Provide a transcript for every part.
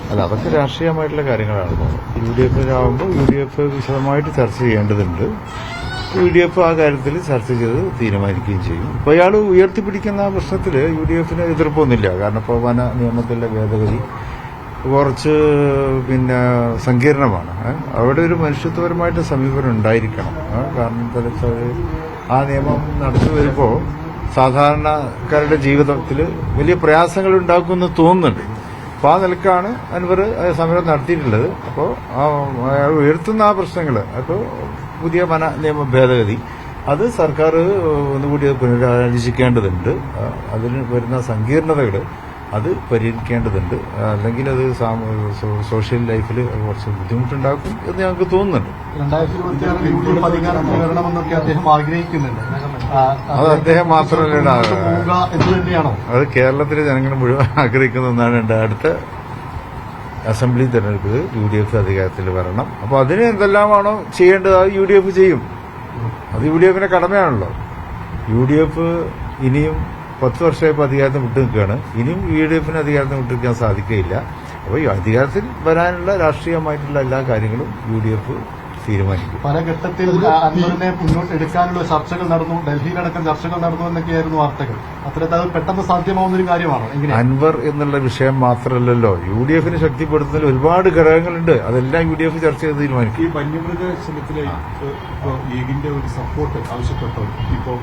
അല്ല, അതൊക്കെ രാഷ്ട്രീയമായിട്ടുള്ള കാര്യങ്ങളാണ്. UDF-ലാവുമ്പോൾ UDF വിശദമായിട്ട് ചർച്ച ചെയ്യേണ്ടതുണ്ട്. UDF ആ കാര്യത്തിൽ ചർച്ച ചെയ്ത് തീരുമാനിക്കുകയും ചെയ്യും. ഇപ്പോൾ അയാൾ ഉയർത്തിപ്പിടിക്കുന്ന ആ പ്രശ്നത്തിൽ UDF-ന് എതിർപ്പൊന്നുമില്ല. കാരണം ഇപ്പോൾ വന നിയമത്തിലെ ഭേദഗതി കുറച്ച് സങ്കീർണമാണ്. അവിടെ ഒരു മനുഷ്യത്വപരമായിട്ട് സമീപനം ഉണ്ടായിരിക്കണം. കാരണം എന്താ വെച്ചാൽ ആ നിയമം നടത്തി വരുമ്പോൾ സാധാരണക്കാരുടെ ജീവിതത്തിൽ വലിയ പ്രയാസങ്ങൾ ഉണ്ടാക്കുമെന്ന് തോന്നുന്നുണ്ട്. അപ്പോൾ ആ നിലക്കാണ് അൻവർ സമരം നടത്തിയിട്ടുള്ളത്. അപ്പോൾ അയാൾ ഉയർത്തുന്ന ആ പ്രശ്നങ്ങൾ, അപ്പോൾ പുതിയ വന നിയമ ഭേദഗതി അത് സർക്കാർ ഒന്നുകൂടി പുനരാലോചിക്കേണ്ടതുണ്ട്. അതിന് വരുന്ന സങ്കീർണതകൾ അത് പരിഹരിക്കേണ്ടതുണ്ട്. അല്ലെങ്കിൽ അത് സോഷ്യൽ ലൈഫിൽ കുറച്ച് ബുദ്ധിമുട്ടുണ്ടാക്കും എന്ന് ഞങ്ങൾക്ക് തോന്നുന്നുണ്ട്. 2026 അധികാരം വരണമെന്നൊക്കെ അദ്ദേഹം ആഗ്രഹിക്കുന്നുണ്ട്. അത് അദ്ദേഹം മാത്രമല്ല, തന്നെയാണോ അത് കേരളത്തിലെ ജനങ്ങൾ മുഴുവൻ ആഗ്രഹിക്കുന്നതെന്നാണ്. അടുത്ത അസംബ്ലി തെരഞ്ഞെടുപ്പിൽ UDF അധികാരത്തിൽ വരണം. അപ്പോൾ അതിന് എന്തെല്ലാമാണോ ചെയ്യേണ്ടത് അത് UDF ചെയ്യും. അത് UDF-ന്റെ കടമയാണല്ലോ. UDF ഇനിയും 10 വർഷമായപ്പോൾ അധികാരത്തിൽ വിട്ടു നിൽക്കുകയാണ്. ഇനിയും UDF-ന് അധികാരത്തിൽ വിട്ടു നിൽക്കാൻ സാധിക്കുകയില്ല. അപ്പോൾ ഈ അധികാരത്തിൽ വരാനുള്ള രാഷ്ട്രീയമായിട്ടുള്ള എല്ലാ കാര്യങ്ങളും UDF തീരുമാനിക്കും. പല ഘട്ടത്തിൽ അൻവറിനെ മുന്നോട്ട് എടുക്കാനുള്ള ചർച്ചകൾ നടന്നു, ഡൽഹിയിലടക്കം ചർച്ചകൾ നടന്നു എന്നൊക്കെയായിരുന്നു വാർത്തകൾ. അത്തരത്തിൽ അത് പെട്ടെന്ന് സാധ്യമാവുന്ന ഒരു കാര്യമാണ്. അൻവർ എന്നുള്ള വിഷയം മാത്രമല്ലല്ലോ, UDF-ന് ശക്തിപ്പെടുത്തുന്നതിൽ ഒരുപാട് ഘടകങ്ങളുണ്ട്. അതെല്ലാം UDF ചർച്ച ചെയ്ത് തീരുമാനിക്കും. ഈ വന്യമൃഗ ശ്രമത്തിലെ ലീഗിന്റെ ഒരു സപ്പോർട്ട് ആവശ്യപ്പെട്ടോ ഇപ്പോൾ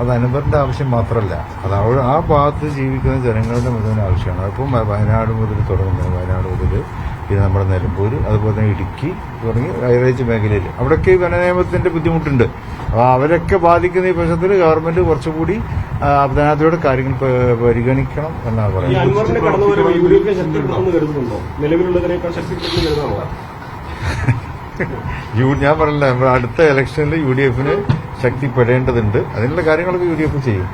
അത് അൻവറിന്റെ ആവശ്യം മാത്രമല്ല, അത് ആ ഭാഗത്ത് ജീവിക്കുന്ന ജനങ്ങളുടെ മുഴുവൻ ആവശ്യമാണ്. അതിപ്പം വയനാട് മുതൽ തുടങ്ങുന്നത്, വയനാട് മുതൽ പിന്നെ നമ്മുടെ നിലമ്പൂർ, അതുപോലെ തന്നെ ഇടുക്കി തുടങ്ങി ഹൈറേഞ്ച് മേഖലയിൽ അവിടെയൊക്കെ വന നിയമത്തിന്റെ ബുദ്ധിമുട്ടുണ്ട്. അപ്പോൾ അവരൊക്കെ ബാധിക്കുന്ന ഈ പ്രശ്നത്തിൽ ഗവൺമെന്റ് കുറച്ചുകൂടി അവധാനത്തോടെ കാര്യങ്ങൾ പരിഗണിക്കണം എന്നാണ് പറയുന്നത്. ഞാൻ പറഞ്ഞില്ല, നമ്മുടെ അടുത്ത ഇലക്ഷനിൽ UDF-ന് ശക്തിപ്പെടേണ്ടതുണ്ട്. അതിനുള്ള കാര്യങ്ങളൊക്കെ UDF ചെയ്യും.